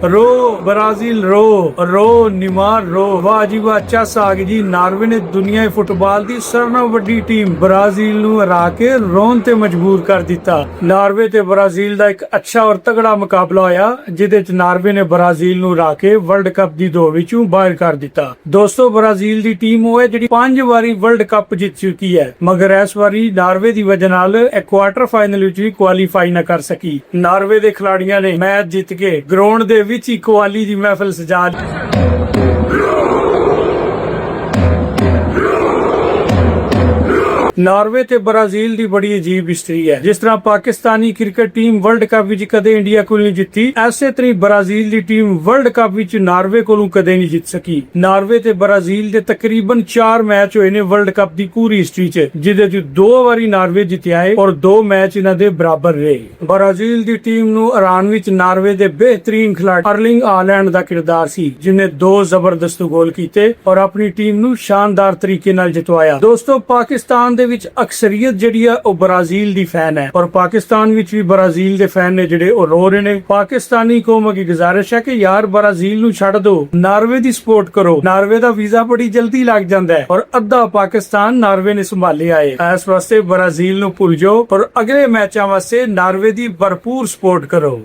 रो Brazil ਰੋ ਨਿਮਾਰ ਰੋ। ਵਾਹ ਜੀ ਵਾਹ, ਚੱਸ ਆ ਗਈ ਜੀ। ਨਾਰਵੇ ਨੇ ਦੁਨੀਆ ਫੁੱਟਬਾਲ ਦੀ ਸਾਰਿਆਂ ਨਾਲੋਂ ਵੱਡੀ ਟੀਮ ਬ੍ਰਾਜ਼ੀਲ ਨੂੰ ਹਰਾ ਕੇ ਰੋਣ ਤੇ ਮਜਬੂਰ ਕਰ ਦਿੱਤਾ। ਨਾਰਵੇ ਤੇ ਬ੍ਰਾਜ਼ੀਲ ਦਾ ਇੱਕ ਅੱਛਾ ਔਰ ਤਗੜਾ ਮੁਕਾਬਲਾ ਹੋਇਆ, ਜਿਹਦੇ ਚ ਨਾਰਵੇ ਨੇ ਬ੍ਰਾਜ਼ੀਲ ਨੂੰ ਹਰਾ ਕੇ ਵਰਲਡ ਕੱਪ ਦੀ ਦੌੜ ਵਿੱਚੋਂ ਬਾਹਰ ਕਰ ਦਿੱਤਾ। ਦੋਸਤੋ, ਬ੍ਰਾਜ਼ੀਲ ਦੀ ਟੀਮ ਉਹ ਹੈ ਜਿਹੜੀ 5 ਵਾਰੀ ਵਰਲਡ ਕੱਪ ਜਿੱਤ ਚੁੱਕੀ ਹੈ, ਮਗਰ ਇਸ ਵਾਰੀ ਨਾਰਵੇ ਦੀ ਵਜ੍ਹਾ ਨਾਲ ਇਹ ਕੁਆਟਰ ਫਾਈਨਲ ਵਿੱਚ ਵੀ ਕੁਆਲੀਫਾਈ ਨਾ ਕਰ ਸਕੀ। ਨਾਰਵੇ ਦੇ ਖਿਡਾਰੀਆਂ ਨੇ ਮੈਚ ਜਿੱਤ ਕੇ ਗਰਾਊਂਡ ਦੇ ਵਿੱਚ ਹੀ ਕੁਆਲੀ ਦੀ ਮਹਿਫਲ ਸਜਾ ਨਾਰਵੇ ਤੇ ਬ੍ਰਾਜ਼ੀਲ ਦੀ ਬੜੀ ਅਜੀਬ ਹਿਸਟਰੀ ਹੈ। ਜਿਸ ਤਰ੍ਹਾਂ Pakistani cricket team world cup ਵਿੱਚ ਕਦੇ ਇੰਡੀਆ ਕੋਲ ਨਹੀਂ ਜਿੱਤੀ, ਐਸੇ ਤਰ੍ਹਾਂ ਬ੍ਰਾਜ਼ੀਲ ਦੀ ਟੀਮ ਵਰਲਡ ਕੱਪ ਵਿੱਚ ਨਾਰਵੇ ਕੋਲੋਂ ਕਦੇ ਨਹੀਂ ਜਿੱਤ ਸਕੀ। ਨਾਰਵੇ ਤੇ ਬ੍ਰਾਜ਼ੀਲ ਦੇ ਤਕਰੀਬਨ 4 ਮੈਚ ਹੋਏ ਨੇ ਵਰਲਡ ਕੱਪ ਦੀ ਪੂਰੀ ਹਿਸਟਰੀ 'ਚ, ਜਿਹਦੇ 'ਚ 2 ਵਾਰੀ ਨਾਰਵੇ ਜਿੱਤਿਆ ਹੈ ਔਰ 2 ਮੈਚ ਇਹਨਾਂ ਦੇ ਬਰਾਬਰ ਰਹੇ। ਬ੍ਰਾਜ਼ੀਲ ਦੀ ਟੀਮ ਨੂੰ ਹਰਾਉਣ ਵਿੱਚ ਨਾਰਵੇ ਦੇ ਬਿਹਤਰੀਨ ਖਿਡਾਰੀ ਅਰਲਿੰਗ ਹਾਲੈਂਡ ਦਾ ਕਿਰਦਾਰ ਸੀ, ਜਿਨੇ 2 ਜ਼ਬਰਦਸਤ ਗੋਲ ਕੀਤੇ ਔਰ ਆਪਣੀ ਟੀਮ ਨੂੰ ਸ਼ਾਨਦਾਰ ਤਰੀਕੇ ਨਾਲ ਜਿਤਵਾਇਆ। ਦੋਸਤੋ, ਪਾਕਿਸਤਾਨ ਦੇ ਵਿੱਚ ਅਕਸਰੀਅਤ ਜਿਹੜੀ ਆ ਉਹ ਬ੍ਰਾਜ਼ੀਲ ਦੀ ਫੈਨ ਹੈ ਔਰ ਪਾਕਿਸਤਾਨ ਵਿੱਚ ਵੀ ਬ੍ਰਾਜ਼ੀਲ ਦੇ ਫੈਨ ਨੇ ਜਿਹੜੇ ਉਹ ਰੋ ਰਹੇ ਨੇ। ਪਾਕਿਸਤਾਨੀ ਕੌਮ ਅੱਗੇ ਗੁਜ਼ਾਰਿਸ਼ ਹੈ ਕਿ ਯਾਰ ਬ੍ਰਾਜ਼ੀਲ ਨੂੰ ਛੱਡ ਦਿਓ, ਨਾਰਵੇ ਦੀ ਸਪੋਰਟ ਕਰੋ। ਨਾਰਵੇ ਦਾ ਵੀਜ਼ਾ ਬੜੀ ਜਲਦੀ ਲੱਗ ਜਾਂਦਾ ਹੈ ਔਰ ਅੱਧਾ ਪਾਕਿਸਤਾਨ ਨਾਰਵੇ ਨੇ ਸੰਭਾਲਿਆ ਹੈ। ਇਸ ਵਾਸਤੇ ਬ੍ਰਾਜ਼ੀਲ ਨੂੰ ਭੁੱਲ ਜਾਓ ਔਰ ਅਗਲੇ ਮੈਚਾਂ ਵਾਸਤੇ ਨਾਰਵੇ ਦੀ ਭਰਪੂਰ ਸਪੋਰਟ ਕਰੋ।